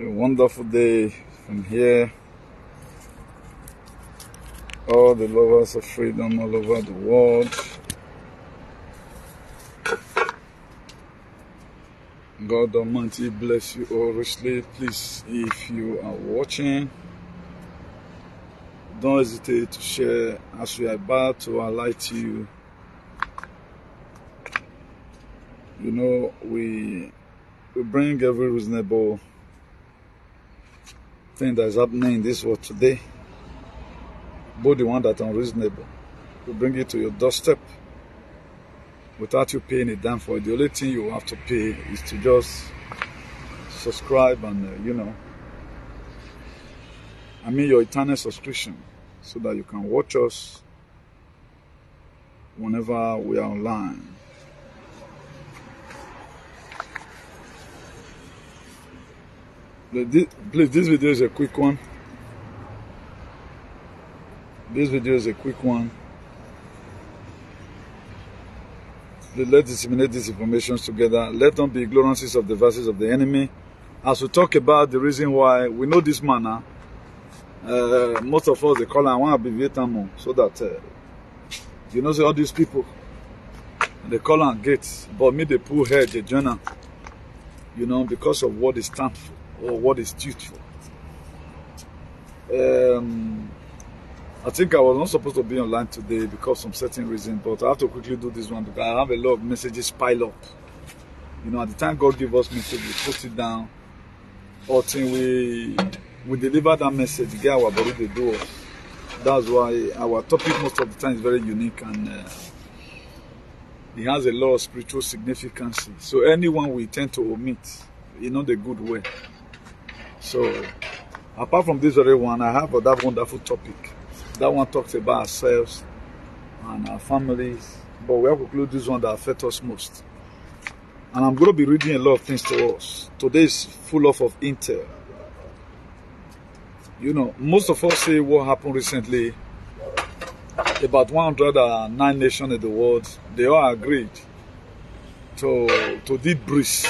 A wonderful day from here. All the lovers of freedom all over the world. God Almighty bless you all richly. Please, if you are watching, don't hesitate to share as we are about to highlight you. You know, we bring every reasonable thing that is happening in this world today, both the one that are unreasonable. We bring it to your doorstep without you paying a dime for it. The only thing you have to pay is to just subscribe and, your eternal subscription, so that you can watch us whenever we are online. Please, this video is a quick one. This video is a quick one. Let's disseminate these information together. Let them be ignorances of the verses of the enemy. As we talk about the reason why we know this manner, most of us, they call I want to be Vietnam, so that, say all these people, they call on gates, but me they pull head, the journal, because of what they stand for, or what is stood for. I think I was not supposed to be online today because of some certain reason, but I have to quickly do this one because I have a lot of messages pile up. At the time God give us message, we put it down. Until we deliver that message, get our body they do us. That's why our topic most of the time is very unique, and it has a lot of spiritual significance. So anyone we tend to omit, the good way. So apart from this very one, I have that wonderful topic. That one talks about ourselves and our families, but we have to conclude this one that affects us most. And I'm going to be reading a lot of things to us. Today is full of intel. Most of us say what happened recently. About 109 nations in the world, they all agreed to deep breeze.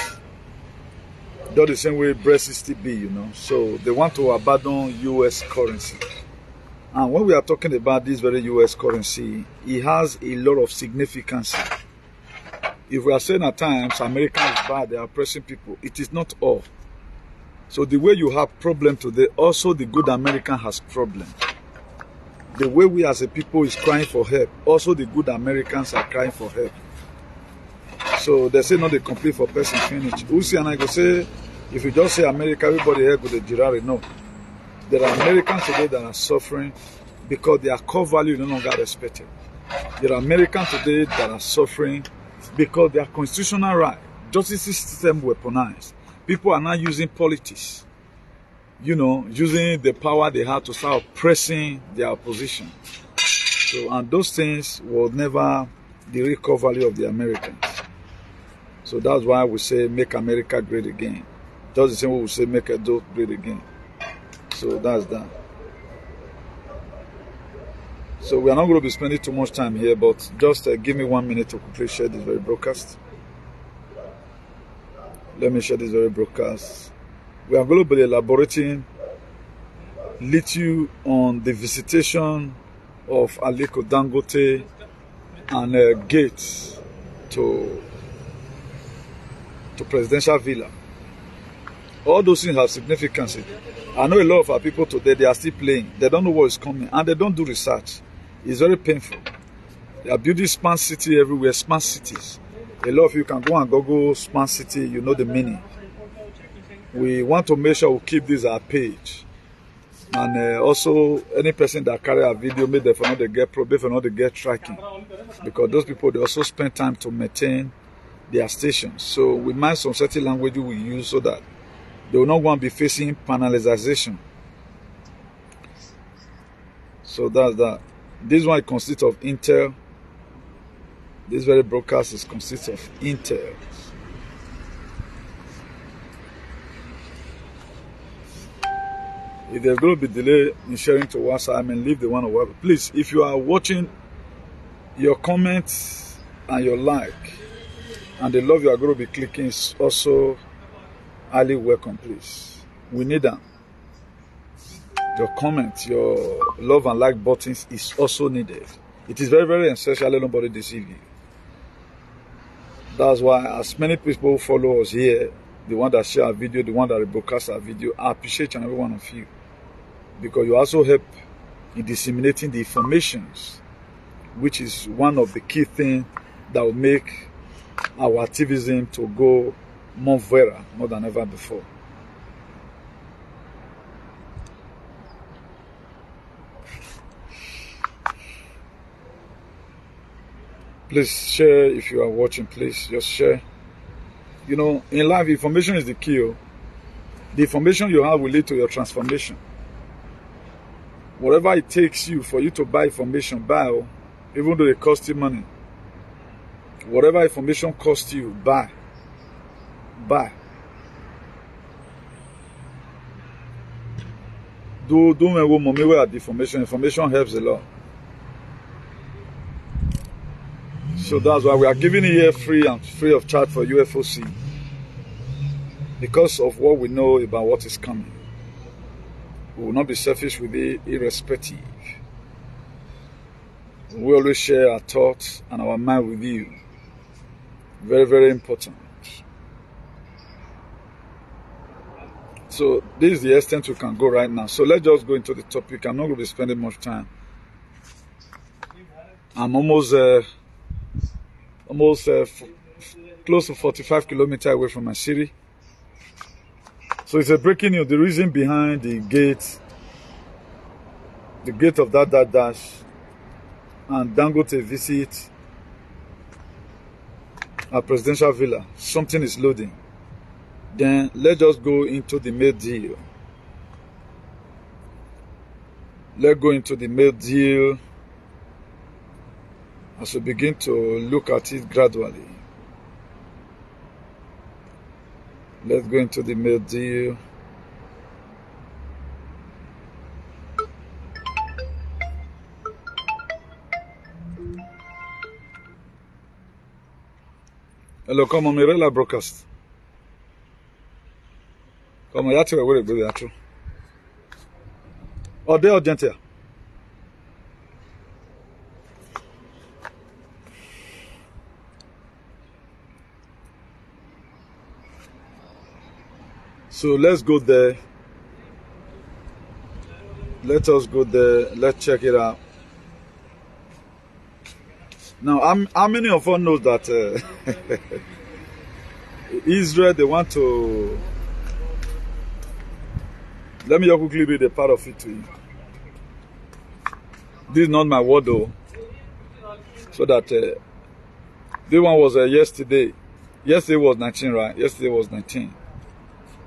Just the same way Brexit still be, So they want to abandon U.S. currency. And when we are talking about this very U.S. currency, it has a lot of significance. If we are saying at times America is bad, they are oppressing people, it is not all. So the way you have problem today, also the good American has problem. The way we as a people is crying for help, also the good Americans are crying for help. So they say not the complete for person finish. Uzi and I go say, if you just say America, everybody here with the Girard, no. There are Americans today that are suffering because their core value no longer respected. There are Americans today that are suffering because their constitutional right, justice system weaponized. People are now using politics, using the power they have to start oppressing their opposition. So, and those things will never the real core value of the Americans. So that's why we say make America great again. Just the same way we say make adult great again. So that's that. So we are not going to be spending too much time here, but just give me 1 minute to quickly share this very broadcast. Let me share this very broadcast. We are going to be elaborating little on the visitation of Aliko Dangote and Gates to presidential villa. All those things have significance. I know a lot of our people today, they are still playing. They don't know what is coming, and they don't do research. It's very painful. They are building smart city everywhere, smart cities. A lot of you can go and Google smart city, you know the meaning. We want to make sure we keep this our page. And also, any person that carry a video, maybe they for not get probably for not get tracking. Because those people, they also spend time to maintain their stations. So we mind some certain language we use so that they will not want to be facing penalization. So that's that. This one consists of intel. This very broadcast consists of intel. If there's going to be delay in sharing to WhatsApp, leave the one on WhatsApp. Please, if you are watching, your comments and your like and the love you are going to be clicking is also highly welcome, please. We need them. Your comments, your love and like buttons is also needed. It is very, very essential. Let nobody deceive you. That's why as many people follow us here, the one that share our video, the one that rebroadcast our video, I appreciate each and every one of you. Because you also help in disseminating the informations, which is one of the key things that will make our activism to go more viral, more than ever before. Please share if you are watching, please just share. You know, in life, information is the key. The information you have will lead to your transformation. Whatever it takes you for you to buy information, buy, even though it costs you money. Whatever information costs you, buy. Don't mommy at the information. Information helps a lot. So that's why we are giving it here free of charge for UFOC. Because of what we know about what is coming. We will not be selfish with it, irrespective. We always share our thoughts and our mind with you. Very, very important. So this is the extent we can go right now. So let's just go into the topic. I'm not going to be spending much time. I'm almost close to 45 kilometers away from my city. So it's a breaking news. The reason behind the gate of that dash, and Ngote visit a presidential villa. Something is loading. Then let's just go into the main deal. Let's go into the main deal as we begin to look at it gradually. Let's go into the main deal. Hello, come on, Mirella broadcast. Come on, yàtọ̀ wẹ̀wẹ̀rẹ̀ gbé yàtọ̀. Ọdẹ ọ̀jẹ̀ntẹ̀. So let's go there. Let us go there. Let's check it out. Now, how many of us know that Israel, they want to... Let me just quickly read a part of it to you. This is not my word though. So that this one was yesterday. Yesterday was 19, right? Yesterday was 19.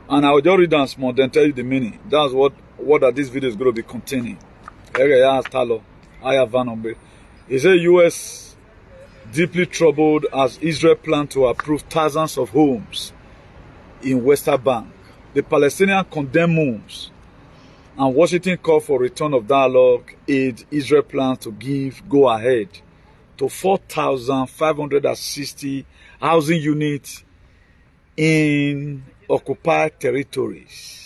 And I'll just read down small, then tell you the meaning. That's what that this video is going to be containing. He said U.S. deeply troubled as Israel planned to approve thousands of homes in Western Bank. The Palestinians condemn moves, and Washington called for return of dialogue aid Israel plans to give go-ahead to 4,560 housing units in occupied territories.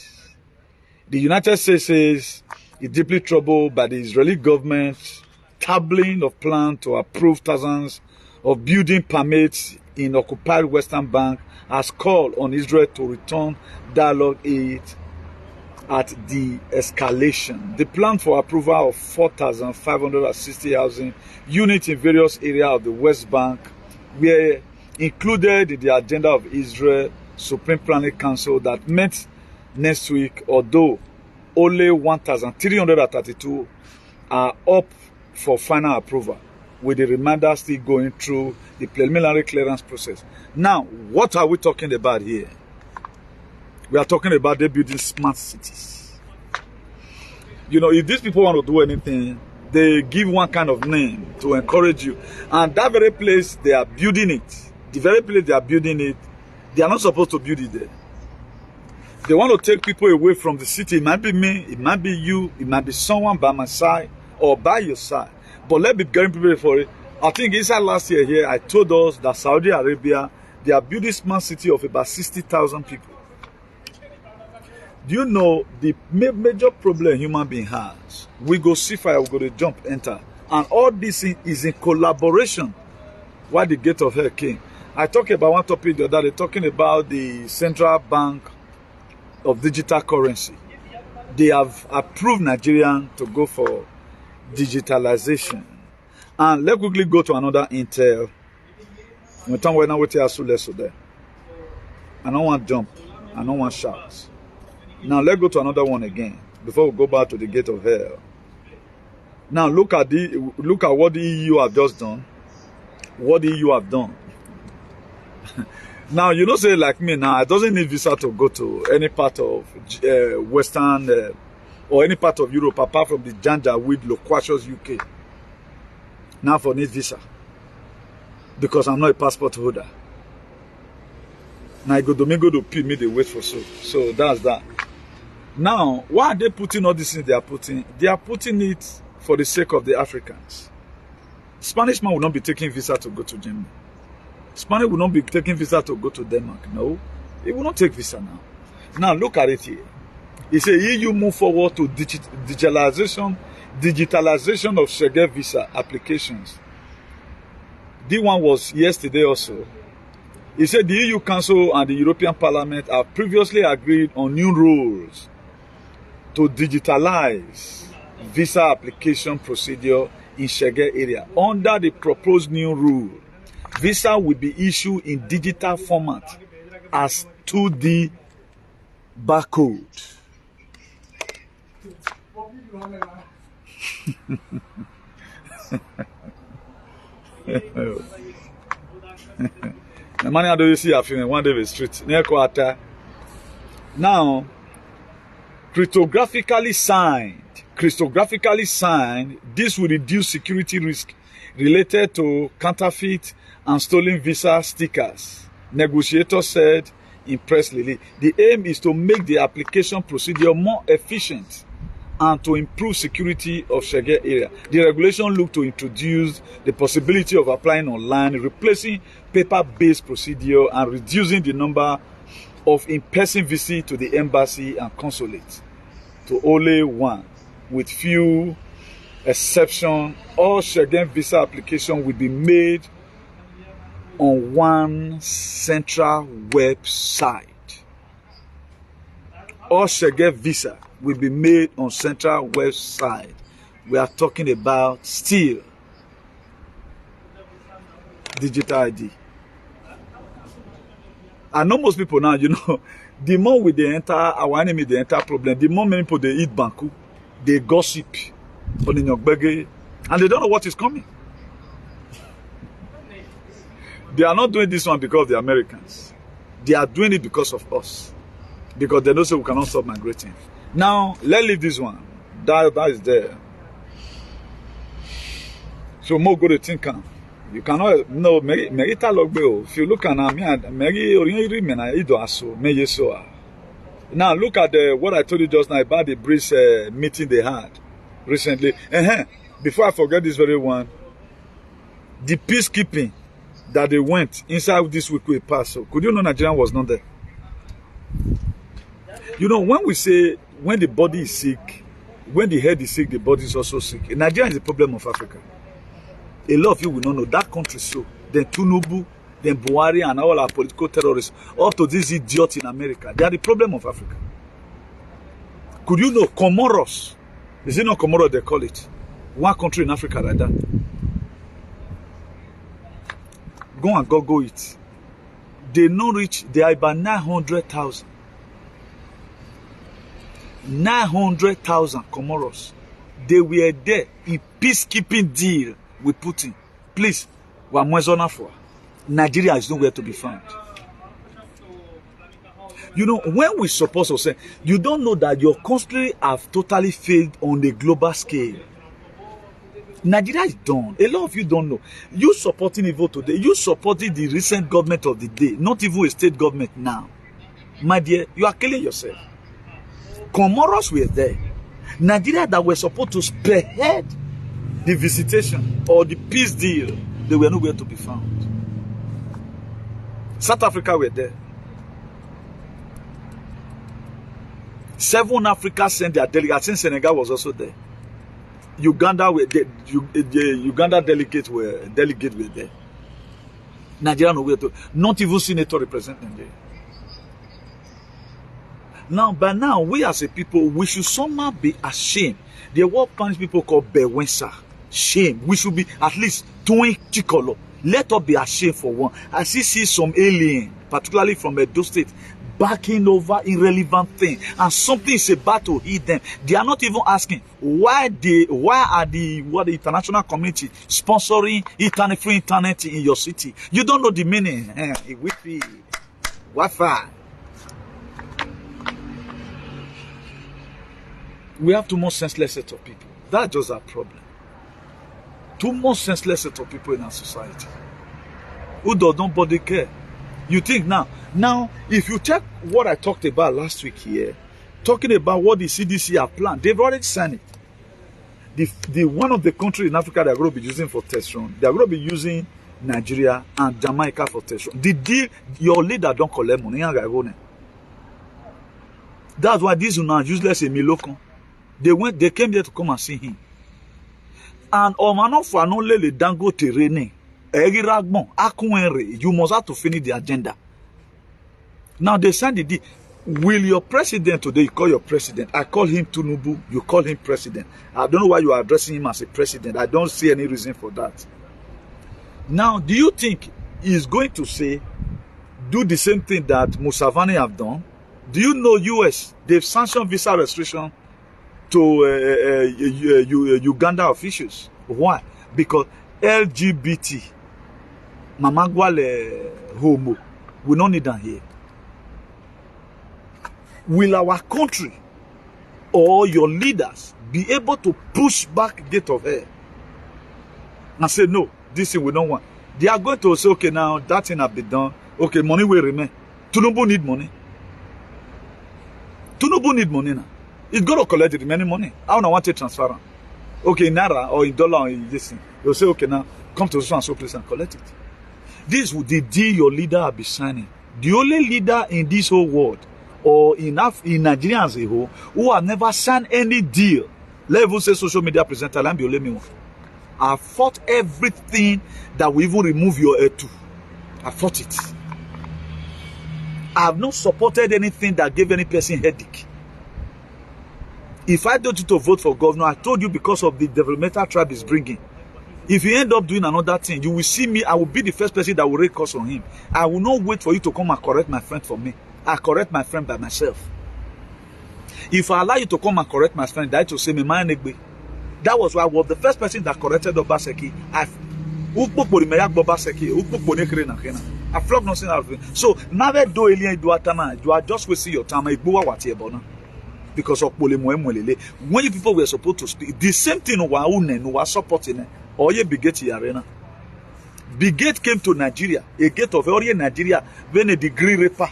The United States says it's deeply troubled by the Israeli government's tabling of plans to approve thousands of building permits in occupied Western Bank, has called on Israel to return dialogue aid at the escalation. The plan for approval of 4,560 housing units in various areas of the West Bank were included in the agenda of Israel Supreme Planning Council that met next week, although only 1,332 are up for final approval, with the remainder still going through the preliminary clearance process. Now, what are we talking about here? We are talking about they building smart cities. You know, if these people want to do anything, they give one kind of name to encourage you. And that very place they are building it, the very place they are building it, they are not supposed to build it there. They want to take people away from the city. It might be me, it might be you, it might be someone by my side or by your side. But let's be getting prepared for it. I think inside last year here, I told us that Saudi Arabia, they are building smart city of about 60,000 people. Do you know the major problem human being has? We go see fire, we go to jump, enter. And all this is in collaboration. Why the gate of hell came. I talked about one topic the other day, talking about the central bank of digital currency. They have approved Nigerian to go for digitalization. And let's quickly go to another intel. I don't want to jump. I don't want to shout. Now let's go to another one again before we go back to the gate of hell. Now look at what the EU have just done. What the EU have done. Now, you know, say like me now, I doesn't need visa to go to any part of Western or any part of Europe apart from the Janjaweed loquacious UK. Now for need visa. Because I'm not a passport holder. Now I go Domingo to pay me the wait for so. So that's that. Now, why are they putting all these things they are putting? They are putting it for the sake of the Africans. Spanish man will not be taking visa to go to Germany. Spanish will not be taking visa to go to Denmark. No, he will not take visa now. Now look at it here. He said EU move forward to digitalization of Schengen visa applications. This one was yesterday also. He said the EU Council and the European Parliament have previously agreed on new rules to digitalize visa application procedure in Schengen area. Under the proposed new rule, visa will be issued in digital format as 2D barcode. The money I do see a feeling one day the street near quarter. Now, cryptographically signed, this will reduce security risk related to counterfeit and stolen visa stickers. Negotiators said in press release, the aim is to make the application procedure more efficient and to improve security of Schengen area. The regulation look to introduce the possibility of applying online, replacing paper-based procedure and reducing the number of in-person visits to the embassy and consulate to only one. With few exceptions, all Schengen visa application will be made on one central website. All Schengen visa will be made on central website. We are talking about still digital ID. I know most people now, you know, the more we they enter our enemy, they enter problem, the more many people they eat banku, they gossip on the Nyogbege, and they don't know what is coming. They are not doing this one because of the Americans. They are doing it because of us. Because they know say we cannot stop migrating. Now, let's leave this one. That is there. So more go to think. You cannot no merita logbe. If you look at me and now look at what I told you just now about the bridge meeting they had recently. Before I forget this very one, the peacekeeping that they went inside this week we passed. So could you know Nigeria was not there? You know, when we say when the body is sick, when the head is sick, the body is also sick. Nigeria is the problem of Africa. A lot of you will not know that country so. Then Tinubu, then Buhari and all our political terrorists, up to this idiot in America. They are the problem of Africa. Could you know Comoros? Is it not Comoros they call it? One country in Africa like that. Go and go it. They no reach, they are about 900,000. 900,000 Comoros. They were there in peacekeeping deal with Putin. Please, Nigeria is nowhere to be found. You know, when we suppose to say, you don't know that your country have totally failed on the global scale. Nigeria is done. A lot of you don't know. You supporting Evo today. You supporting the recent government of the day. Not even a state government now. My dear, you are killing yourself. Comoros were there. Nigeria that were supposed to spearhead the visitation or the peace deal, they were nowhere to be found. South Africa were there. 7 Africa sent their delegate. I think Senegal was also there. Uganda Uganda delegates were there. Nigeria nowhere to, not even senator represent Nigeria. Now, by now, we as a people, we should somehow be ashamed. There were Spanish people called Bewensa. Shame. We should be at least doing chikolo. Let us be ashamed for one. I see some alien, particularly from Edo State, backing over irrelevant things, and something is about to hit them. They are not even asking why are the international community sponsoring free internet in your city. You don't know the meaning. Wi-Fi, Wi-Fi. We have too much senseless set of people. That's just our problem. Too much senseless set of people in our society. Who don't bother care. You think now, if you check what I talked about last week here, talking about what the CDC have planned, they've already signed it. The one of the countries in Africa they're going to be using for test run, they're going to be using Nigeria and Jamaica for test run. The deal, your leader don't collect money. That's why these are now useless in Miloko. They came here to come and see him. And for only the Ngote Rene, you must have to finish the agenda. Now they signed the deal. Will your president today, you call your president? I call him Tinubu, you call him president. I don't know why you are addressing him as a president. I don't see any reason for that. Now, do you think he's going to say, do the same thing that Museveni have done? Do you know US, they've sanctioned visa restriction to Uganda officials? Why? Because LGBT, Mamagwale homo, we don't need them here. Will our country or your leaders be able to push back gate of hell and say, no, this thing we don't want? They are going to say, okay, now that thing has been done. Okay, money will remain. Tinubu need money. Tinubu need money now. It's going to collect the remaining money. I don't want to transfer it. Okay, in Naira or in dollar or in this thing. They'll say, okay, now come to so and so place and collect it. This would the deal your leader will be signing. The only leader in this whole world or in Nigeria as a whole who have never signed any deal. Let even say social media presenter, let me only me one. I fought everything that will even remove your head to. I fought it. I have not supported anything that gave any person headache. If I don't to vote for governor, I told you because of the developmental tribe is bringing. If you end up doing another thing, you will see me. I will be the first person that will raise curse on him. I will not wait for you to come and correct my friend for me. I correct my friend by myself. If I allow you to come and correct my friend, that to say me my negbe. That was why I was the first person that corrected Obaseki. I flogged nothing out of it. So now that do alien do atana, you are just wasting your time. Because of when you people were supposed to speak, the same thing was supporting or ye Bigate arena. Bigate came to Nigeria, a gate of Orient Nigeria, when a degree reaper.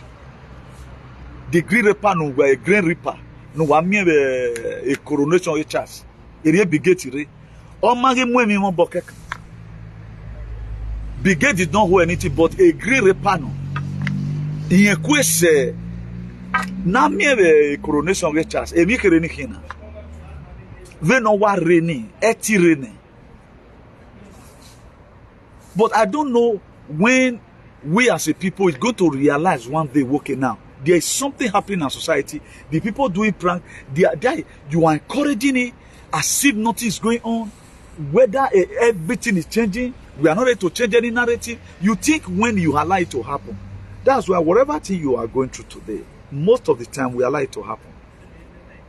Degree reaper no were a grain reaper, no one a coronation chas. Bigate Bigate did not hold anything but a green repano. In a quest, na mere coronation chas, a make reni hina. When no wa reni, eti reni. But I don't know when we as a people is going to realize one day, okay, now there is something happening in society. The people doing prank, you are encouraging it as if nothing is going on. Whether everything is changing, we are not ready to change any narrative. You think when you allow it to happen, that's why whatever thing you are going through today, most of the time we allow it to happen.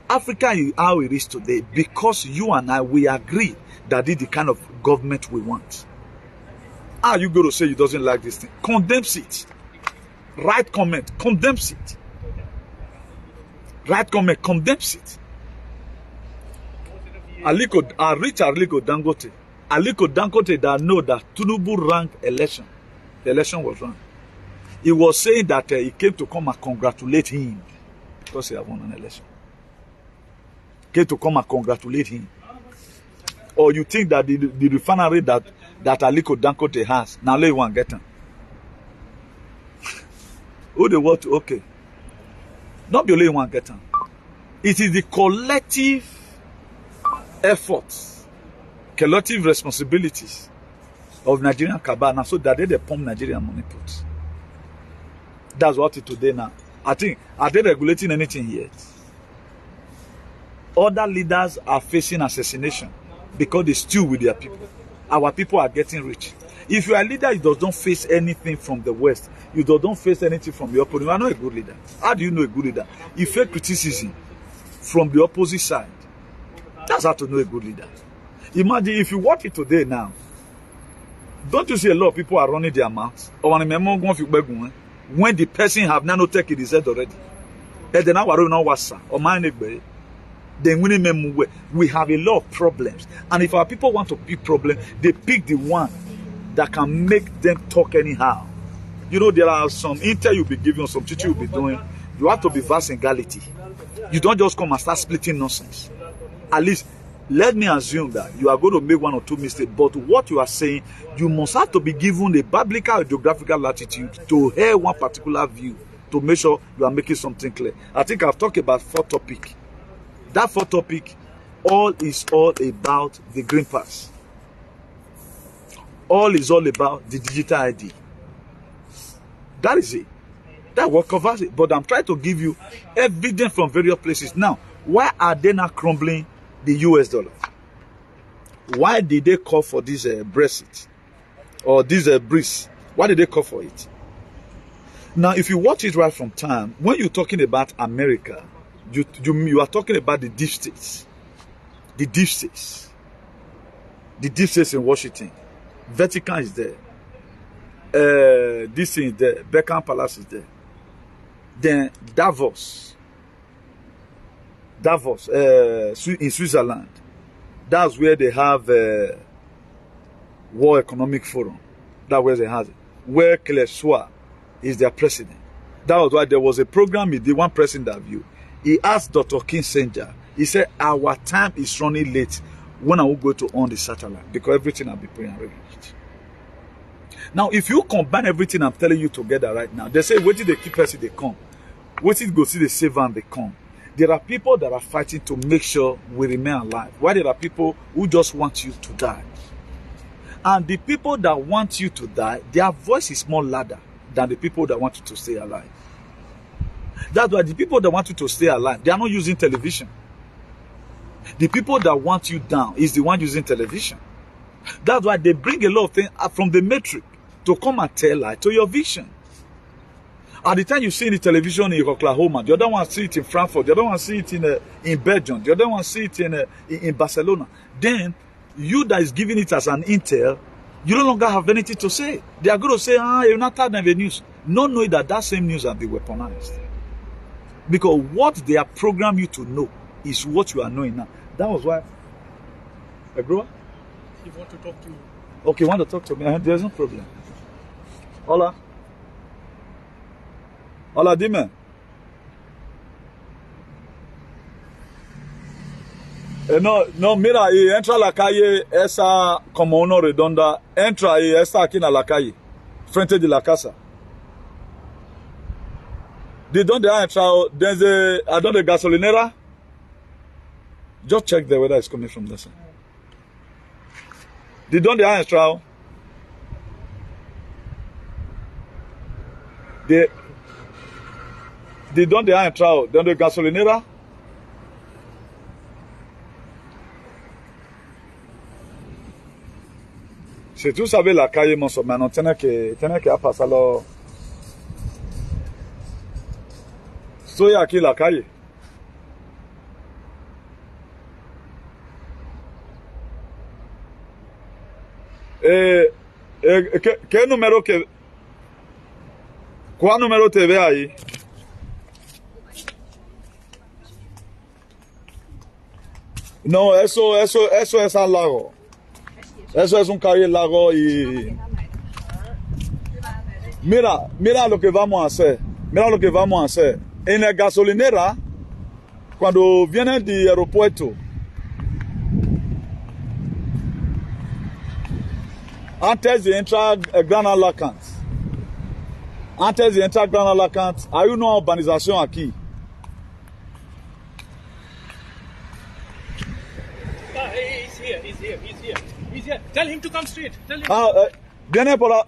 Africa is how it is today because you and I, we agree that this is the kind of government we want. How are you going to say you doesn't like this thing? Condemns it. Write comment, condemns it. Write comment, condemns it. Aliko Dangote. Aliko Dangote that know that Tinubu ran election. The election was run. He was saying that he came to come and congratulate him because he had won an election. Came to come and congratulate him. Or you think that the refinery that Aliko Dangote has, now let one get him. Who the what? Okay. Not be only one get him. It is the collective efforts, collective responsibilities of Nigerian cabal now, so that they pump Nigerian money put. That's what it today now. I think, are they regulating anything yet? Other leaders are facing assassination because they steal with their people. Our people are getting rich. If you are a leader, you don't face anything from the West. You don't face anything from the opponent. You are not a good leader. How do you know a good leader? You face criticism from the opposite side. That's how to know a good leader. Imagine if you watch it today now. Don't you see a lot of people are running their mouths? Or when the person have nanotech in his head already. Then we have a lot of problems. And if our people want to pick problems, they pick the one that can make them talk anyhow. You know, there are some intel you'll be giving, some teaching you'll be doing. You have to be vast in Gality. You don't just come and start splitting nonsense. At least, let me assume that you are going to make one or two mistakes, but what you are saying, you must have to be given a biblical or geographical latitude to hear one particular view to make sure you are making something clear. I think I've talked about 4 topics. That 4 topic, all is all about the Green Pass. All is all about the digital ID. That is it. That what covers it. But I'm trying to give you evidence from various places. Now, why are they not crumbling the US dollar? Why did they call for this Brexit or this breeze? Why did they call for it? Now, if you watch it right from time, when you're talking about America, you are talking about the deep states. The deep states. The deep states in Washington. Vatican is there. This thing is there. Buckingham Palace is there. Then Davos in Switzerland. That's where they have World Economic Forum. That's where they have it. Where Kleswa is their president. That was why there was a program with the one president view. He asked Dr. Kissinger, he said, our time is running late. When I will go to on the satellite? Because everything will be prearranged. Now, if you combine everything I'm telling you together right now, they say, wait till they keep us, they come. Wait till go see the saver and they come. There are people that are fighting to make sure we remain alive. While there are people who just want you to die. And the people that want you to die, their voice is more louder than the people that want you to stay alive. That's why the people that want you to stay alive, they are not using television. The people that want you down is the one using television. That's why they bring a lot of things from the metric to come and tell light to your vision. At the time you see the television in Oklahoma, the other one see it in Frankfurt, the other one see it in Belgium, the other one see it in Barcelona. Then you that is giving it as an intel, you no longer have anything to say. They are going to say, you're not tired of the news. Not knowing that same news has been weaponized. Because what they are programmed you to know is what you are knowing now. That was why. Bro? You want to talk to me? Okay, you want to talk to me? There's no problem. Hola. Hola, dime. No, mira, y entra a la calle esa como uno redonda. Entra y está aquí en la calle, frente de la casa. ¿De dónde ha entrado? Desde a donde gasolinera. Just check the weather is coming from the side. ¿De dónde ha entrado? ¿De dónde ha entrado? ¿De donde gasolinera? Si tú sabes la calle más o menos, tienes que pasarlo. Estoy aquí en la calle. ¿Qué número que... ¿Cuál número te ve ahí? No, eso es al lago. Eso es un calle al lago y... Mira lo que vamos a hacer. Mira lo que vamos a hacer. En la gasolinera, cuando viene del aeropuerto, antes de entrar a Gran Alacant, hay una urbanización aquí. He's here. He's here. He's here. Tell him to come straight. Tell him. Viene por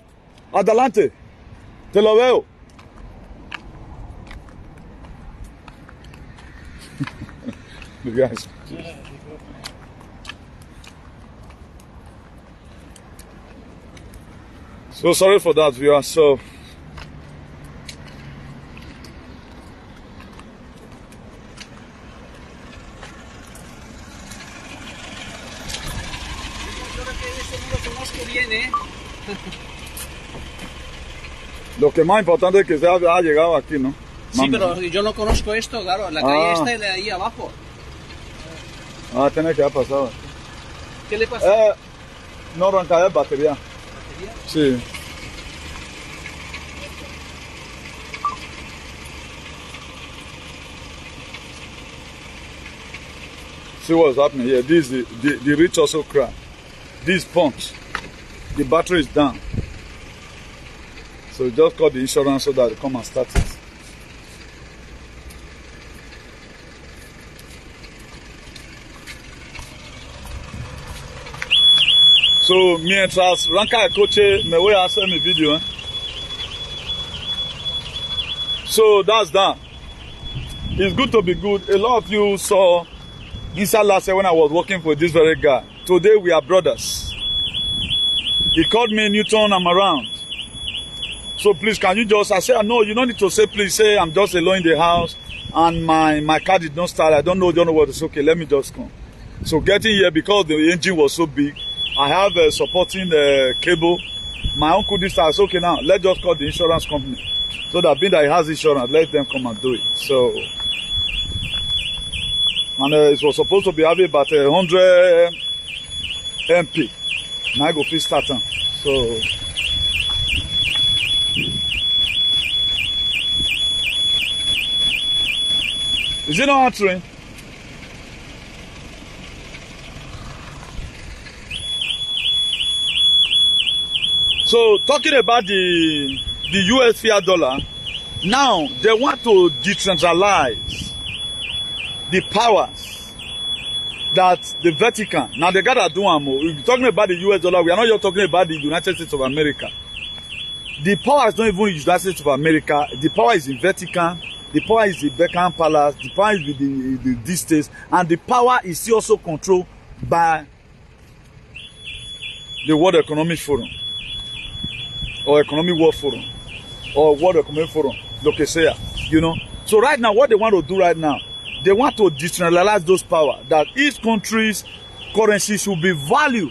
adelante. Te lo veo. The guys. So sorry for that, viewer. So lo que más importante es que se ha llegado aquí, ¿no? Sí, pero yo no conozco esto, claro. La calle está de ahí abajo. Tiene que haber pasado. ¿Qué le pasa? No arranca de batería. ¿Batería? Sí. See what's happening here. This is the reach also cracked. This pumps. The battery is down. So we just call the insurance so that they come and start it. So mientras ranka el coche me voy a hacer mi video. So that's that. It's good to be good. A lot of you saw inside last year when I was working for this very guy. Today we are brothers. He called me Newton, I'm around. So please, can you just, I said, no, you don't need to say, please say, I'm just alone in the house and my car did not start. I don't know what it's okay. Let me just come. So getting here, because the engine was so big, I have a supporting cable. My uncle this time, okay now, let's just call the insurance company. So that being that he has insurance, let them come and do it. So, and it was supposed to be having about 100 MP. Now I go please start them. So, is it not answering? So talking about the US fiat dollar, now they want to decentralize the powers that the Vatican. Now they gotta do more. We're talking about the US dollar. We are not just talking about the United States of America. The power is not even in the United States of America. The power is in Vatican. The power is in Buckingham Palace. The power is with these states, and the power is still also controlled by the World Economic Forum, or Economic World Forum, or World Economic Forum, lo que sea, you know. So right now, what they want to do right now, they want to decentralize those powers, that each country's currency should be valued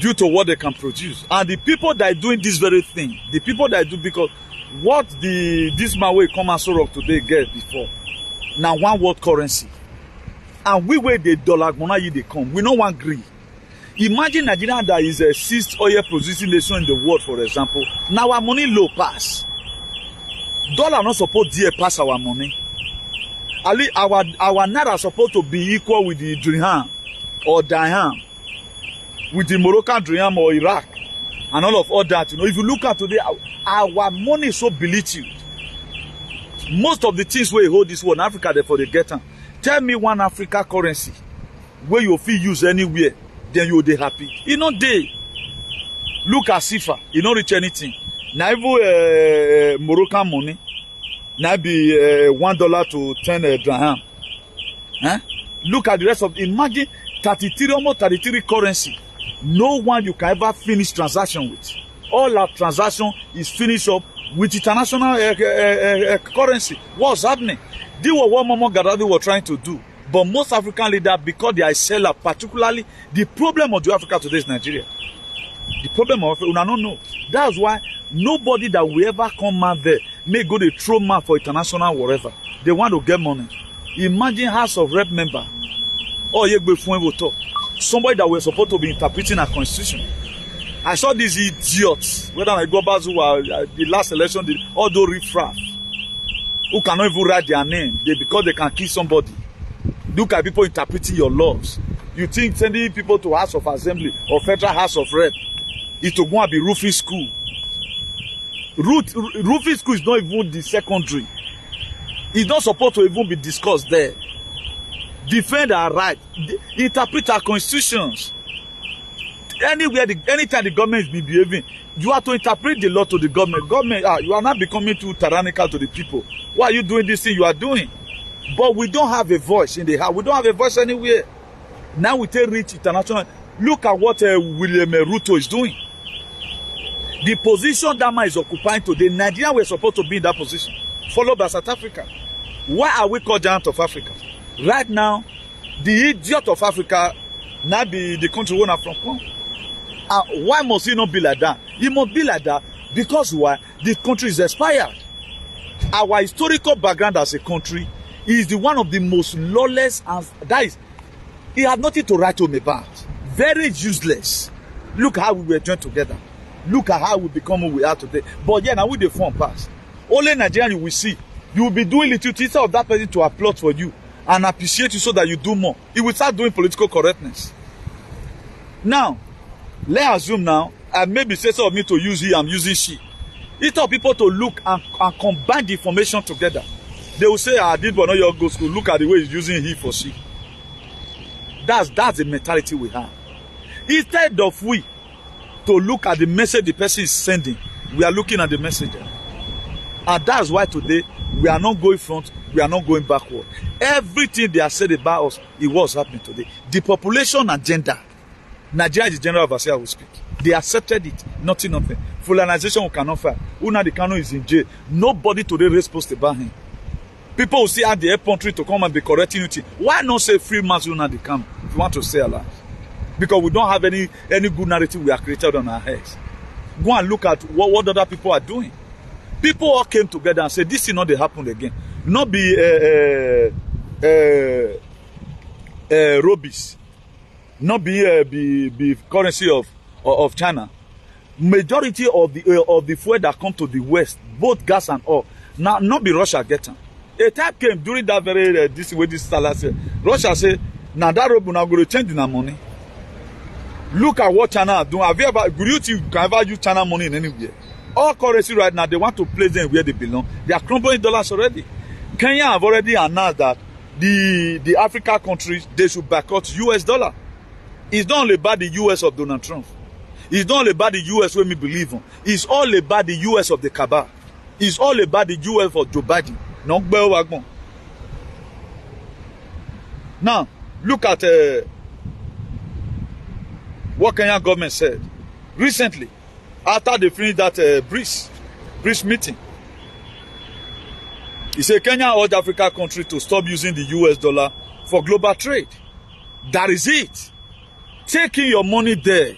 due to what they can produce. And the people that are doing this very thing, the people that do, because what this man will come and so rock today get before, now one world currency. And we where the dollar money they come, we no one agree. Imagine Nigeria that is a sixth oil producing nation in the world, for example. Now our money low pass. Dollar not supposed to pass our money. Ali, our naira supposed to be equal with the dirham or dirham, with the Moroccan dirham or Iraq, and all of that. You know, if you look at today, our money is so belittled. Most of the things we hold this world in Africa, therefore they get them. Tell me one Africa currency where you feel use anywhere, then you will be happy. You know they look at Sifa, you don't reach anything. Now even Moroccan money, now be $1 to 10 dirham. Huh? Look at the rest of. Imagine 33, almost 33 currency. No one you can ever finish transaction with. All our transaction is finished up with international currency. What's happening? This was what Muammar Gaddafi was trying to do. But most African leaders, because they are seller, particularly, the problem of the Africa today is Nigeria. The problem of Africa, I don't know. That's why nobody that will ever come out there may go to throw man for international whatever. They want to get money. Imagine House of Rep member. Oh, somebody that was supposed to be interpreting a constitution. I saw these idiots, whether I go back to the last election, all those riffraff who cannot even write their name because they can kill somebody. Look at people interpreting your laws. You think sending people to House of Assembly or Federal House of Rep is to go and be roofing school? Roofing school is not even the secondary. It's not supposed to even be discussed there. Defend our right. Interpret our constitutions. anytime the government is behaving, you have to interpret the law to the government. You are not becoming too tyrannical to the people. Why are you doing this thing you are doing? But we don't have a voice in the house. We don't have a voice anywhere. Now we take reach international. Look at what William Ruto is doing. The position that man is occupying today, Nigeria were supposed to be in that position, followed by South Africa. Why are we called giant of Africa? Right now, the idiot of Africa, now the country owner from Congo. Why must it not be like that? It must be like that because why? The country is expired. Our historical background as a country is the one of the most lawless, and that is, it had nothing to write home about. Very useless. Look how we were joined together. Look at how we become who we are today. But yeah, now with the form pass. Only Nigerian you will see. You will be doing little instead of that person to applaud for you and appreciate you so that you do more. He will start doing political correctness. Now, let's assume now, and maybe say so of me to use he, I'm using she. It's of people to look and combine the information together. They will say, this one not your go school. Look at the way he's using he for she. That's the mentality we have. Instead of we to look at the message the person is sending, we are looking at the messenger. And that's why today we are not going front, we are not going backward. Everything they have said about us, it was happening today. The population agenda, Nigeria is the general overseer will speak. They accepted it, nothing. Fulanization we cannot fight. Una the Kano is in jail. Nobody today raised post about him. People will see at the airport to come and be correcting you. Why not say free mass Una the Kano if you want to stay alive? Because we don't have any good narrative we have created on our heads. Go and look at what other people are doing. People all came together and said, this is not to happen again. Not be rubbish. Not be currency of China. Majority of the fuel that come to the West, both gas and oil, now not be Russia getting. A time came during that very this Salah said, Russia said, now that road now going to change in our money. Look at what China are doing. Have you ever, do you think you can ever use China money in anywhere? All currency right now, they want to place them where they belong. They are crumbling dollars already. Kenya have already announced that the African countries, they should boycott US dollar. It's not only about the US of Donald Trump. It's not only about the US where we believe on. It's all about the US of the cabal. It's all about the US of Joe Biden. Now, look at what Kenya government said recently after they finished that BRICS meeting. He said Kenya urged African countries to stop using the US dollar for global trade. That is it. Taking your money there.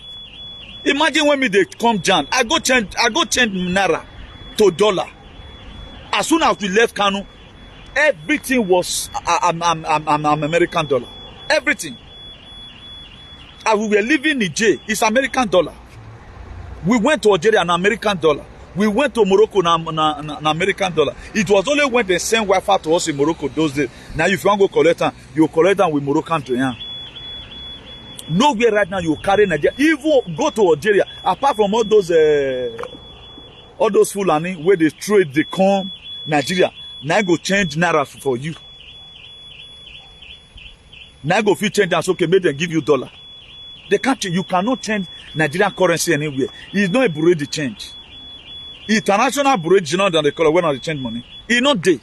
Imagine when they come Jan, I go change naira to dollar. As soon as we left Kanu, everything was American dollar. Everything. As we were living Niger, it's American dollar. We went to Algeria, an American dollar. We went to Morocco, an American dollar. It was only when they sent Wi-Fi to us in Morocco those days. Now, if you want to go collect them, you collect them with Moroccan Trian. Nowhere right now you carry Nigeria. Even go to Algeria, apart from all those Fulani where they trade, they come Nigeria. Now go change naira for you. Now go fit change and so okay, make them give you dollar. They can't change. You cannot change Nigerian currency anywhere. It's not a Bureau change. International Bureau is not than the color when they change money. It's not there.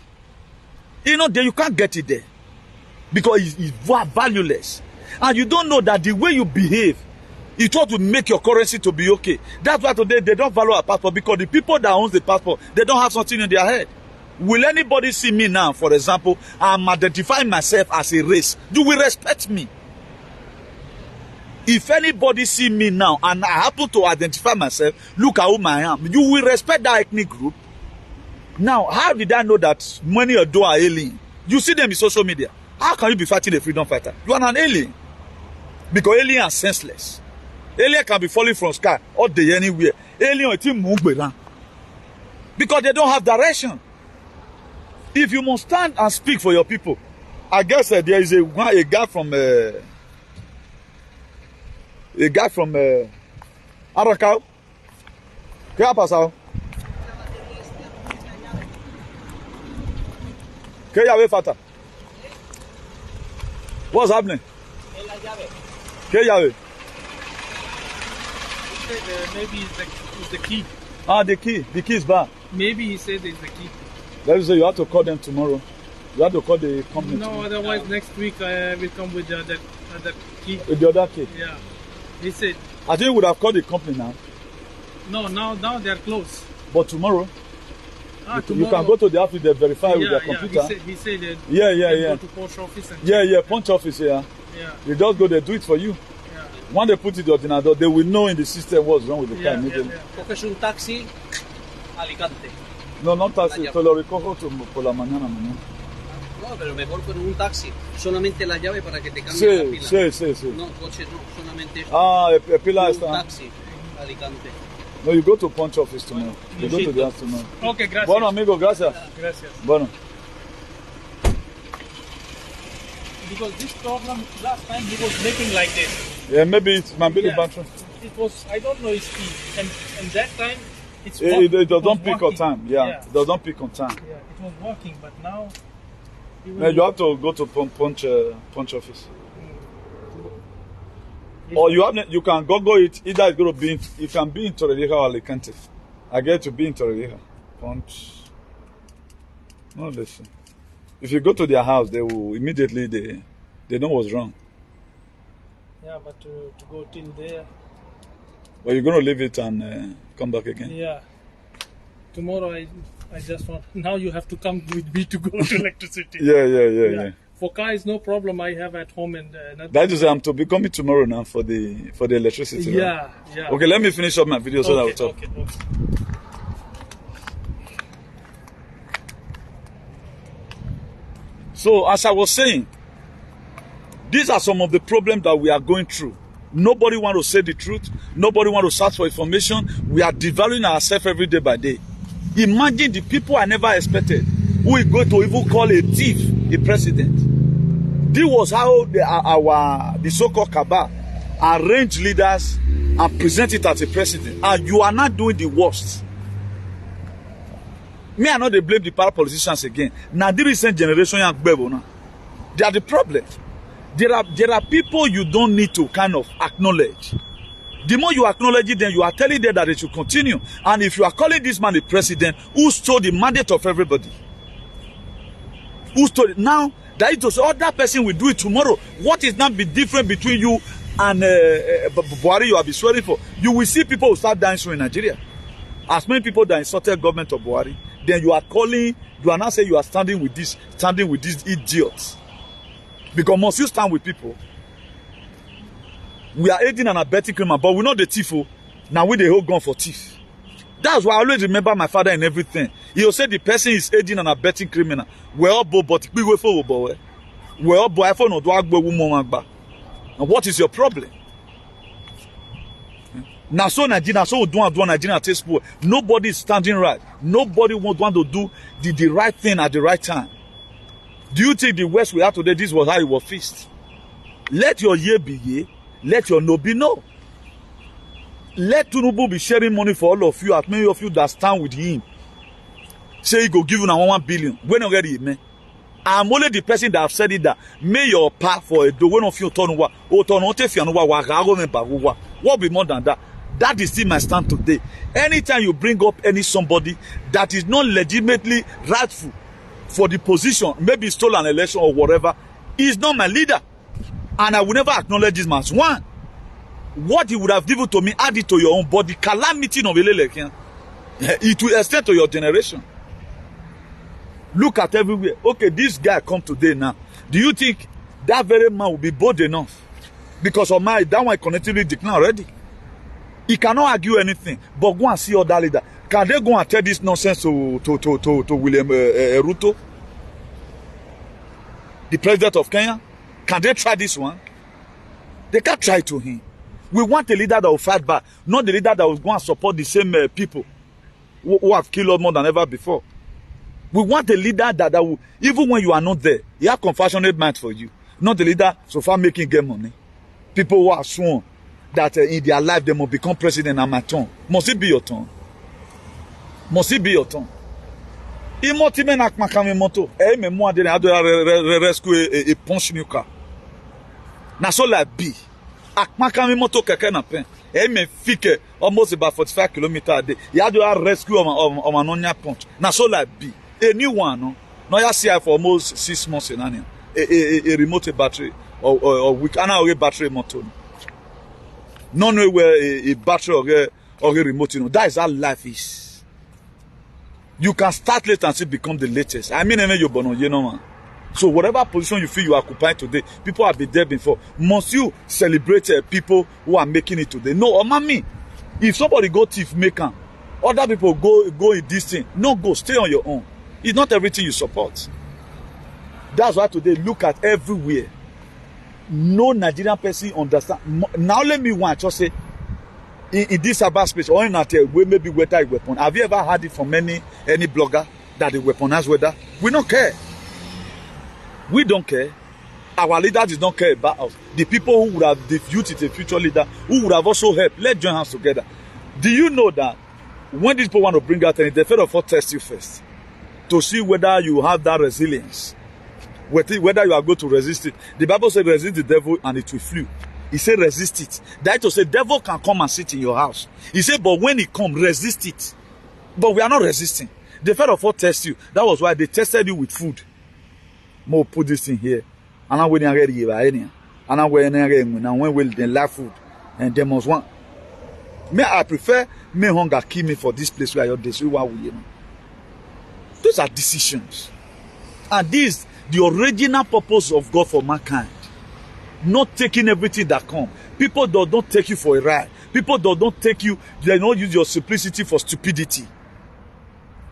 It's not there. You can't get it there because it's valueless. And you don't know that the way you behave, it ought to make your currency to be okay. That's why today they don't value a passport because the people that owns the passport, they don't have something in their head. Will anybody see me now, for example, I'm identifying myself as a race? You will respect me. If anybody see me now and I happen to identify myself, look at whom I am, you will respect that ethnic group. Now, how did I know that many of those are alien? You see them in social media. How can you be fighting a freedom fighter? You are an alien. Because aliens are senseless. Alien can be falling from sky all day anywhere. Alien because they don't have direction. If you must stand and speak for your people, I guess there is a guy from Arakau. Kya pasao? Kya fata? What's happening? ¿Qué llave? said maybe it's the key. Ah, the key is back. Maybe he said it's the key. That is, you have to call them tomorrow. You have to call the company. No, tomorrow. otherwise next week I will come with the other key. With the other key. Yeah, he said. I think we would have called the company now. No, now they are closed. But tomorrow, tomorrow you can go to the office, they verify with their Yeah, computer. he said that Yeah. go to post office and Yeah, punch office, yeah. Yeah. You just go, they do it for you. Yeah. When they put it on the order, they will know in the system what's wrong with the car immediately. Coges un taxi, Alicante. No, not taxi, te lo recojo por la mañana. No, pero mejor con un taxi. Solamente la llave para que te cambie la pila. Sí. No, coche no, solamente Ah, pila un está. taxi, Alicante. No, you go to punch office tomorrow. You go to the house tomorrow. Okay, gracias. Bueno, amigo, gracias. Gracias. Bueno. Because this problem last time he was making like this. Yeah, maybe it might be the battery. It was, I don't know his key. And that time It doesn't pick on time. Yeah, it doesn't pick on time. Yeah, it was working, but now Yeah, you have to go to punch office. Or you can go it. Either it's going to be you can be in Torrevieja or Alicante. I get to be in Torrevieja. Punch. No, listen. If you go to their house, they will immediately they know what's wrong. Yeah, but to go till there. But you're going to leave it and come back again. Yeah. Tomorrow I just want. Now you have to come with me to go to electricity. Yeah. For cars, no problem. I have at home and. That is, I'm to be coming tomorrow now for the electricity. Yeah, right? yeah. Okay, let me finish up my video so that I'll talk. Okay. So, as I was saying, these are some of the problems that we are going through. Nobody want to say the truth. Nobody want to search for information. We are devaluing ourselves every day by day. Imagine the people I never expected who is going to even call a thief a president. This was how the so-called cabal arrange leaders and present it as a president. And you are not doing the worst. Me, I know they blame the power politicians again. Now, the recent generation, they are the problem. There are people you don't need to kind of acknowledge. The more you acknowledge it, then you are telling them that they should continue. And if you are calling this man the president, who stole the mandate of everybody? Who stole it? Now, that is to say, that person will do it tomorrow. What is not be different between you and Buhari you have been swearing for? You will see people who start dying soon in Nigeria. As many people that insulted government of Buhari, then you are now saying you are standing with these idiots. Because must you stand with people? We are aiding and abetting criminal, but we're not the thief. Now we the whole gun for thief. That's why I always remember my father in everything. He will say the person is aiding and abetting criminal. Well, but we wait for boy. Well, boy, I no do agbo woman. And what is your problem? Now so Nigeria, so do Nigeria taste poor. Nobody is standing right. Nobody want to do the right thing at the right time. Do you think the West we have today, this was how it was fixed? Let your yea be yea, let your no be no. Let Tinubu be sharing money for all of you, as many of you that stand with him. Say he go give you now 1 billion. When you ready, man. I'm only the person that have said it that may your path for a do one of you turn what be more than that. That is still my stand today. Anytime you bring up somebody that is not legitimately rightful for the position, maybe stolen election or whatever, is not my leader. And I will never acknowledge this man. One, what he would have given to me, add it to your own body. Calamity of it will extend to your generation. Look at everywhere. Okay, this guy come today now. Do you think that very man will be bold enough? Because of that one connectively declined already. He cannot argue anything. But go and see other leader. Can they go and tell this nonsense to William Ruto, the president of Kenya? Can they try this one? They can't try to him. We want a leader that will fight back, not the leader that will go and support the same people who have killed us more than ever before. We want a leader that will, even when you are not there, he has compassionate mind for you. Not the leader so far making game money. People who are sworn that in their life they must become president at my turn. Must it be your turn? Must it be your turn? Imotime na makame moto. Me mo ade na rescue a punch new car. Na so like be. Akmakame moto keke na pen. may fike almost about 45 kilometers a day. You have to rescue on an onion punch. Now so like be a new one, no. Now you see for almost 6 months in a remote battery or we can have a battery motor. None where a battery or a remote, you know. That is how life is. You can start late and still become the latest. I mean, you're born, you know, man. So whatever position you feel you are occupying today, people have been there before. Must you celebrate people who are making it today? No, or mommy, if somebody go thief maker, other people go in this thing. No, go stay on your own. It's not everything you support. That's why today look at everywhere. No Nigerian person understand. Now let me want just say in this cyberspace or in that way maybe weather a weapon. Have you ever heard it from any blogger that they weaponize weather? We don't care. We don't care. Our leaders don't care about us. The people who would have the youth is a future leader who would have also helped. Let's join hands together. Do you know that when these people want to bring out anything, they first of all test you first to see whether you have that resilience, whether you are going to resist it. The Bible said resist the devil and it will flee. He said resist it. That is to say devil can come and sit in your house. He said but when he comes, resist it. But we are not resisting. They first of all test you. That was why they tested you with food. More put this in here. And I'm waiting already. And I'm waiting again. And when will they lack food? And they must want. Me, I prefer me hunger kill me for this place where you're this. Those are decisions. And this the original purpose of God for mankind. Not taking everything that comes. People don't take you for a ride. People don't take you, they don't use your simplicity for stupidity.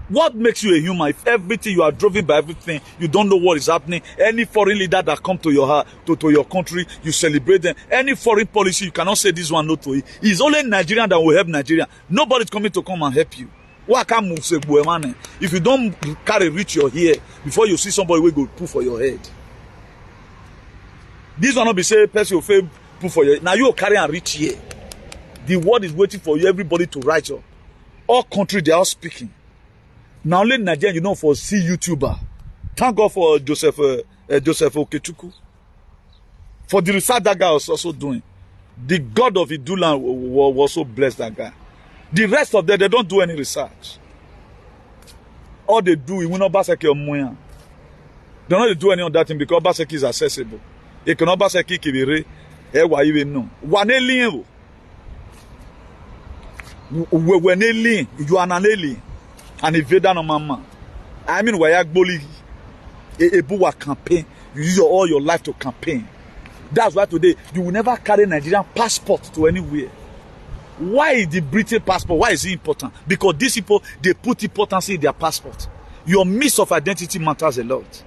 What makes you a human? If everything you are driven by everything, you don't know what is happening. Any foreign leader that come to your heart, to your country, you celebrate them. Any foreign policy, you cannot say this one no to it. It's only Nigerian that will help Nigeria. Nobody's coming to come and help you. Why can't move say man? If you don't carry reach your hair before you see somebody will go put for your head. This will not be say person will fail put for your head. Now you will carry and reach here. The word is waiting for you, everybody to rise up. All country they are speaking. Now let Nigeria, you know, for see YouTuber. Thank God for Joseph Okechukwu. For the research that guy was also doing. The God of Idulan was also blessed that guy. The rest of them, they don't do any research. All they do, is not Baseki or Moyan. They don't do any of that thing because Baseki is accessible. They cannot Baseki Kibiri. Why even know? One alien. When alien, you are an alien. And invader no mama. I mean, why you a campaign? You use all your life to campaign. That's why today you will never carry Nigerian passport to anywhere. Why is the British passport? Why is it important? Because these people they put importance in their passport. Your mix of identity matters a lot.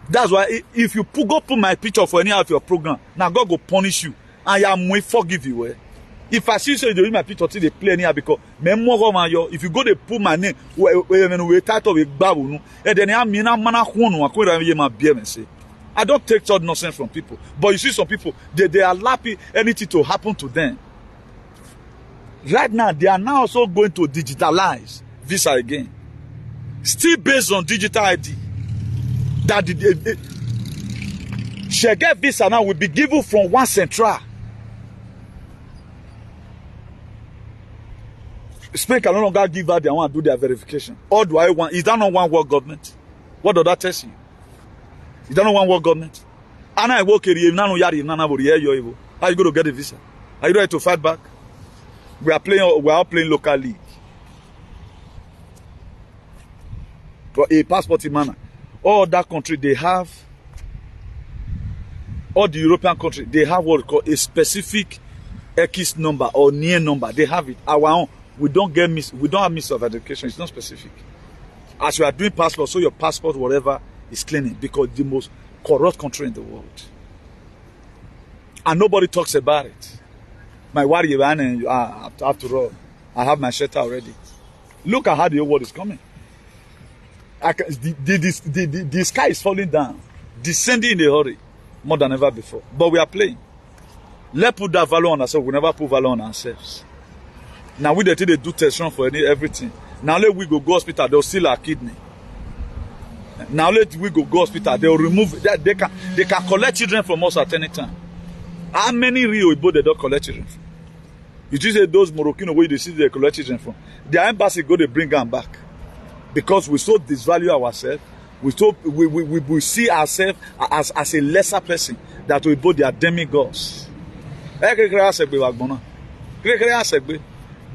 That's why if you go put my picture for any of your program, now God will punish you and I will forgive you. Eh? If I see you say they use my picture till they play anyhow because if you go to put my name we title with babu and then I don't take such nonsense from people. But you see some people they are happy anything to happen to them. Right now they are now also going to digitalize visa again. Still based on digital ID. That the Shege visa now will be given from one central. Spain can no longer give out their one and do their verification. Or do I want? Is that not one world government? What does that tell you? Is that not one world government? How are you going to get a visa? Are you ready to fight back? We are playing local league. But a passport in manner. All that country they have, all the European country, they have what we call a specific X number or near number. They have it. Our own. We don't have miss of education. It's not specific. As you are doing passport, so your passport, whatever, is cleaning because the most corrupt country in the world. And nobody talks about it. My worry, after all, I have my shelter already. Look at how the world is coming. The sky is falling down, descending in a hurry, more than ever before. But we are playing. Let's put that value on ourselves. We never put value on ourselves. Now we they do testing for everything. Now let we go hospital, they'll steal our kidney. Now let we go hospital, they'll remove that they can collect children from us at any time. How many real Igbo they don't collect children from? You just say those Moroccano where they see they collect children from. Their embassy go to bring them back. Because we so disvalue ourselves. We see ourselves as a lesser person that we both are demigods.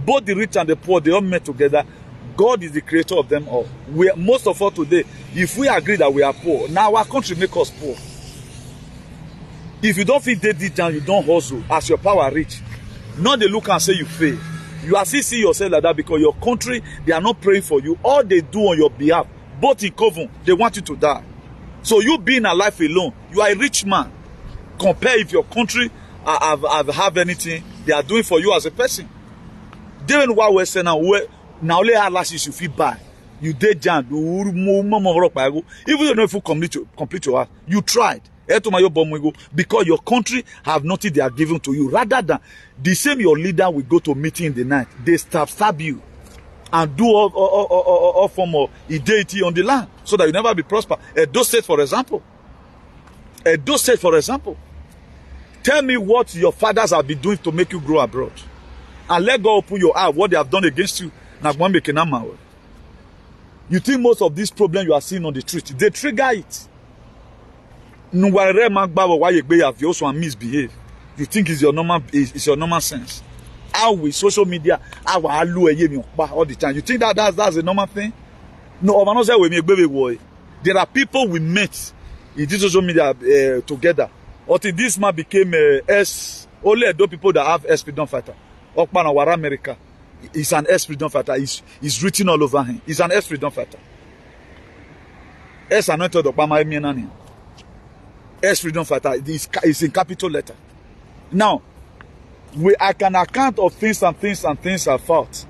Both the rich and the poor, they all met together. God is the creator of them all. Most of us today, if we agree that we are poor, now our country make us poor. If you don't feel dead down, you don't hustle as your power reach. Not they look and say you fail. You are still see yourself like that because your country, they are not praying for you. All they do on your behalf, both in coven, they want you to die. So you being alive alone, you are a rich man. Compare if your country have anything they are doing for you as a person. Then what we're saying now, only lashes you feel bad. You did jam, even you know if you complete your work, you tried. Because your country have nothing they are giving to you. Rather than the same your leader will go to meeting in the night, they stab you and do all form of deity on the land so that you never be prosper. Edo State, for example. Tell me what your fathers have been doing to make you grow abroad. And let God open your eye what they have done against you. You think most of these problems you are seeing on the street, they trigger it. You think it's your normal sense. How with social media, all the time. You think that's a normal thing? No, there are people we met in this social media together. Until this man became only those people that have freedom fighter. Okpana America. He's an freedom fighter. He's written all over him. He's an freedom fighter. Anointed Okpama Emienani. Freedom fighter is in capital letter. Now, I can account of things are fault.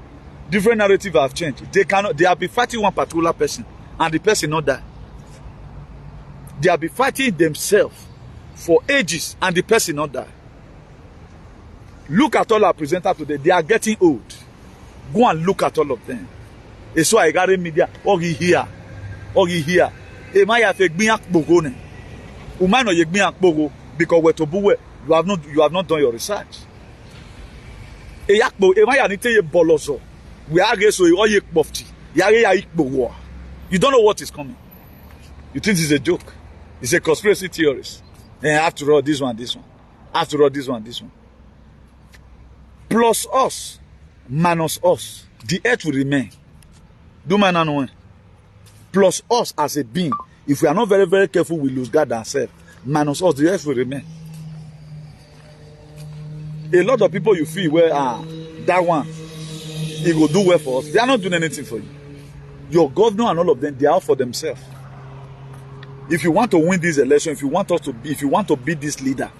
Different narrative have changed. They have been fighting one particular person and the person not die. They have been fighting themselves for ages and the person not die. Look at all our presenters today. They are getting old. Go and look at all of them. It's why I got in media. Ogi here. Emaya fe gbiyan gbogone. Umano ye gbiyan gbogo because we to buwe. You have not done your research. Emaya ni te ye bolozo. We are so oye kpofti. Yare ya ikbogo. You don't know what is coming. You think it's a joke. It's a conspiracy theorist. And after all, this one. After all, this one. Plus us, minus us, the earth will remain. Do man know? Plus us as a being. If we are not very, very careful, we lose God ourselves. Minus us, the earth will remain. A lot of people you feel where that one, he will do well for us. They are not doing anything for you. Your governor and all of them, they are out for themselves. If you want to win this election, if you want to be this leader,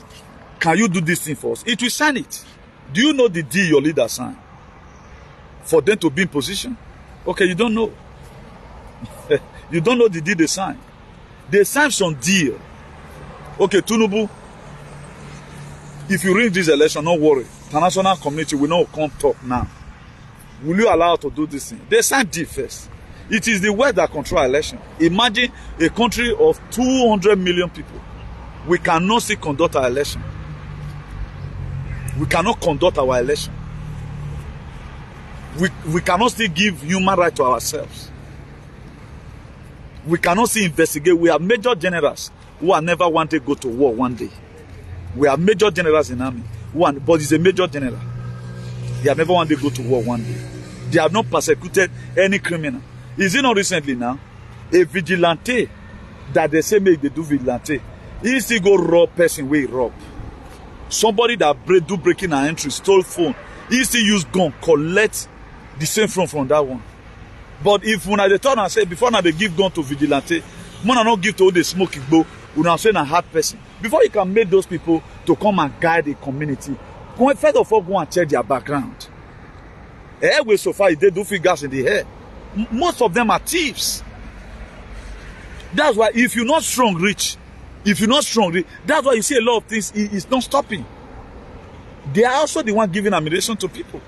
can you do this thing for us? It will sign it. Do you know the deal your leader signed? For them to be in position? Okay, you don't know. You don't know the deal they signed. They signed some deal. Okay, Tinubu, if you win this election, don't worry. International community will not come talk now. Will you allow us to do this thing? They signed deal first. It is the West that control election. Imagine a country of 200 million people. We cannot still conduct our election. We cannot conduct our election. We cannot still give human right to ourselves. We cannot still investigate. We have major generals who are never want to go to war one day. We have major generals in army. But it's a major general. They have never want to go to war one day. They have not persecuted any criminal. Is it not recently now? A vigilante that they say make they do vigilante. He still go rob person where he rob. Somebody that do breaking and entry, stole phone. He still use gun, collect the same from that one. But if when they turn and say before now they give gun to vigilante, when not give to all the smoking bow, when I say a hard person. Before you can make those people to come and guide the community, first of all go and check their background. Anyway, so far they do figures in the head. Most of them are thieves. That's why if you're not strong, rich, that's why you see a lot of things is not stopping. They are also the one giving admiration to people.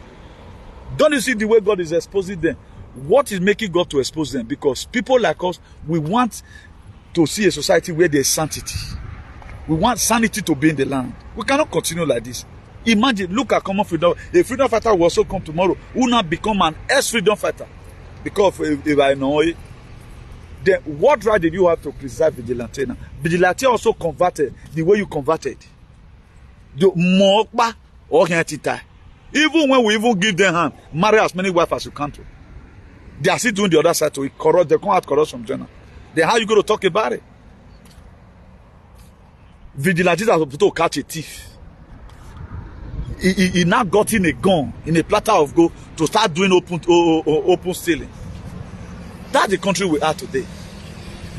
Don't you see the way God is exposing them? What is making God to expose them? Because people like us, we want to see a society where there's sanctity, We want sanity to be in the land. We cannot continue like this. Imagine, look at common freedom. A freedom fighter will also come tomorrow, who now become an ex-freedom fighter. Because if I know it, then what right did you have to criticize vigilante now? Vigilante also converted the way you converted. The mokba or tita. Even when we even give them hand, marry as many wives as you can to. They are still doing the other side to it. Corrupt, they come out corrupt from China. Then how you going to talk about it? Vigilantes are supposed to catch a thief. He now got in a gun, in a platter of gold, to start doing open stealing. That's the country we are today.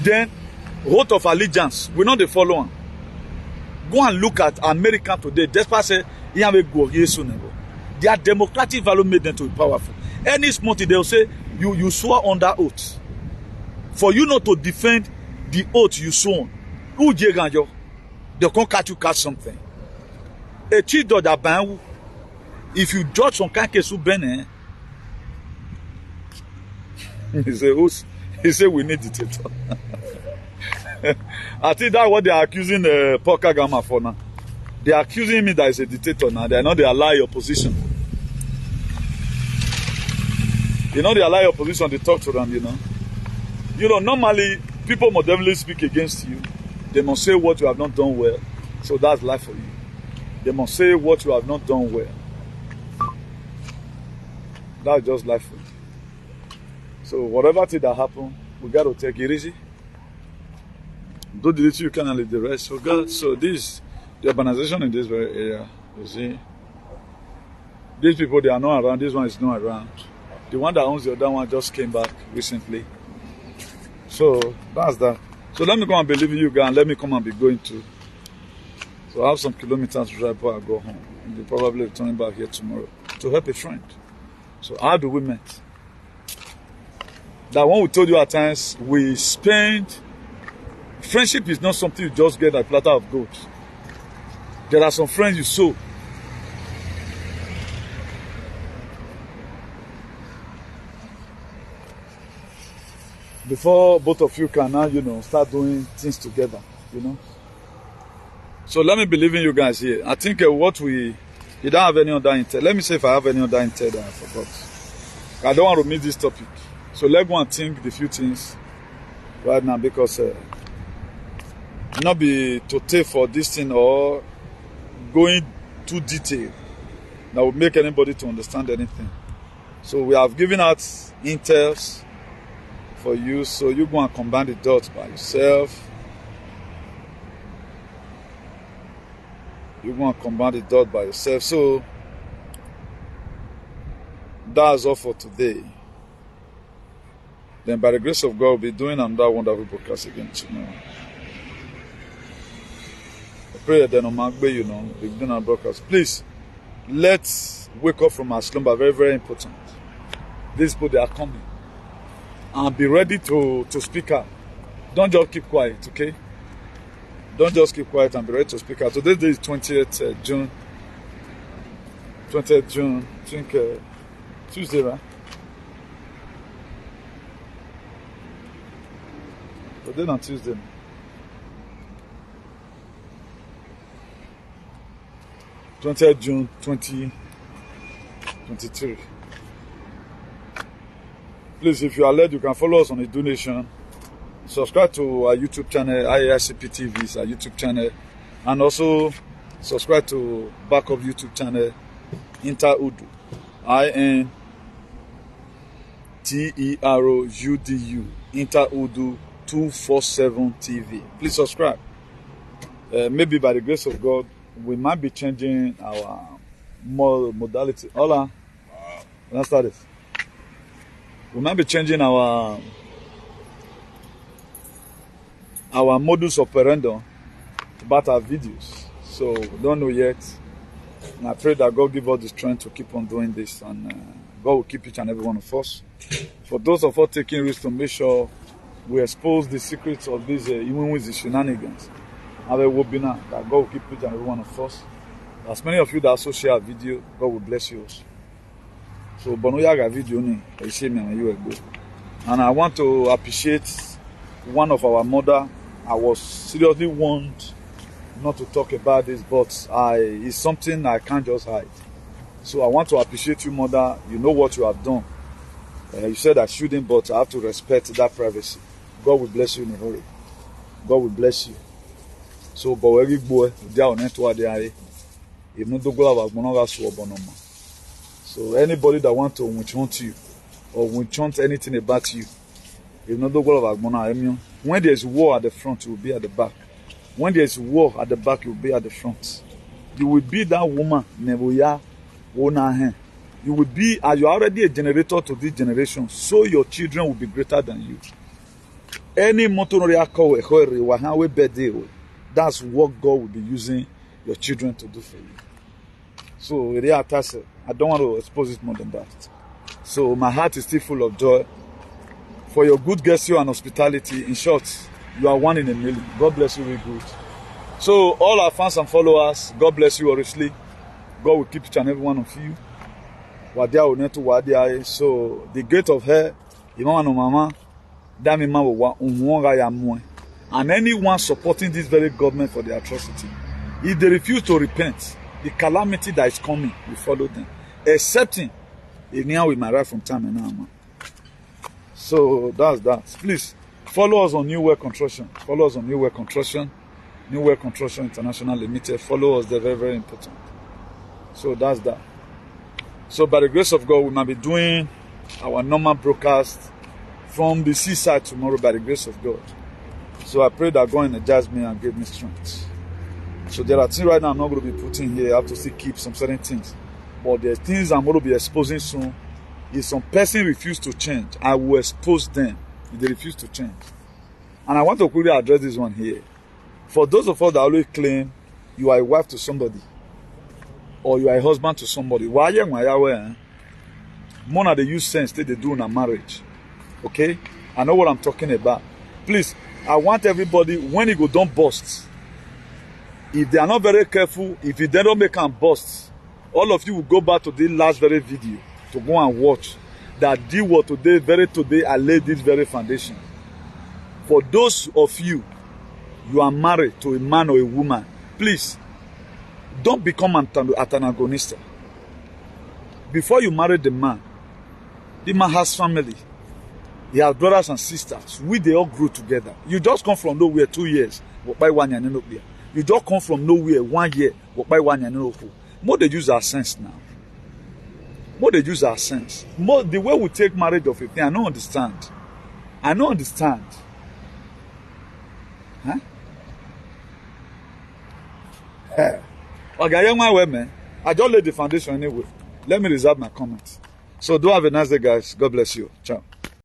Then, oath of allegiance, we know the following. Go and look at America today. Despite say, they are democratic value made them to be powerful. Any small thing, they will say, you swore under oath. For you not to defend the oath you sworn, they can't catch something. A chief judge that ban, if you judge some kind of case, he say we need dictator. I think that's what they are accusing Paul Kagame for now. They are accusing me that he's a dictator now. They are not the ally opposition. You know, they ally opposition, they talk to them, you know. You know, normally, people must definitely speak against you. They must say what you have not done well. So that's life for you. They must say what you have not done well. That's just life for you. So whatever thing that happen, we got to take it easy. Do the little you can and leave the rest. So God, so this, the urbanization in this very area, you see, these people, they are not around. This one is not around. The one that owns the other one just came back recently. So that's that. So let me go and be leaving you guys and let me come and be going to. So I have some kilometers to drive before I go home. I'll be probably returning back here tomorrow to help a friend. So how do we meet? That one we told you at times, we spend. Friendship is not something you just get a platter of gold. There are some friends you sow. Before both of you can now, you know, start doing things together, you know. So let me believe in you guys here. I think you don't have any other intel. Let me see if I have any other intel that I forgot. I don't want to miss this topic. So let's go and think the few things right now because not be to take for this thing or going too detailed that will make anybody to understand anything. So we have given out intels for you, so you go and combine the dots by yourself. You go and combine the dots by yourself. So that's all for today. Then by the grace of God, we'll be doing another wonderful broadcast again tomorrow. I pray that on Magbe, you know, we'll be doing our broadcast. Please, let's wake up from our slumber. Very, very important. These people, they are coming. And be ready to speak out. Don't just keep quiet, okay? Don't just keep quiet and be ready to speak out. Today is 20th June. 20th June, I think Tuesday, right? Today on Tuesday. June 2023. Please, if you are led, you can follow us on a donation. Subscribe to our YouTube channel, IACP TV is our YouTube channel. And also subscribe to backup YouTube channel, Interudu. INTEROUDU. Interudu 247 TV. Please subscribe. Maybe by the grace of God, we might be changing our modality. Hola. Let's start this. We might be changing our modus operandi about our videos. So we don't know yet. And I pray that God give us the strength to keep on doing this, and God will keep each and every one of us. For those of us taking risks to make sure we expose the secrets of these even with the shenanigans, have a webinar that God will keep each and every one of us. As many of you that also share our video, God will bless you also. So Bonoyaga video ni and I want to appreciate one of our mother. I was seriously warned not to talk about this, but it's something I can't just hide. So I want to appreciate you, mother. You know what you have done. You said I shouldn't, but I have to respect that privacy. God will bless you in a hurry. God will bless you. So, but every boy, so anybody that wants to witch you or witch anything about you, when there's war at the front, you will be at the back. When there's war at the back, you will be at the front. You will be that woman, you will be, as you are already a generator to this generation, so your children will be greater than you. Any that's what God will be using your children to do for you. So I don't want to expose it more than that. So my heart is still full of joy for your good gesture and hospitality. In short, you are one in a million. God bless you, really good. So all our fans and followers, God bless you honestly. God will keep each and every one of you. So the gate of hell, and anyone supporting this very government for the atrocity, if they refuse to repent, the calamity that is coming will follow them. Excepting we might ride from time and now. So that's that. Please follow us on New World Construction. Follow us on New World Construction. New World Construction International Limited. Follow us. They're very, very important. So that's that. So by the grace of God, we might be doing our normal broadcast from the seaside tomorrow by the grace of God. So I pray that God energize me and give me strength. So there are things right now I'm not going to be putting here. I have to still keep some certain things. But there are things I'm going to be exposing soon. If some person refuse to change, I will expose them if they refuse to change. And I want to quickly address this one here. For those of us that always claim you are a wife to somebody or you are a husband to somebody, why more they use sense that they do in a marriage. Okay? I know what I'm talking about. Please, I want everybody, when you go, don't bust. If they are not very careful, if they don't make them bust, all of you will go back to the last very video to go and watch that deal with today I laid this very foundation. For those of you are married to a man or a woman, please don't become an antagonist. Before you marry the man has family, he has brothers and sisters. They all grew together. You just come from nowhere 2 years. You just come from nowhere 1 year. More they use our sense now. More they use our sense. More the way we take marriage of a thing, I don't understand. I don't understand. Huh? Okay, young man, I just laid the foundation anyway. Let me reserve my comments. So do have a nice day, guys. God bless you. Ciao.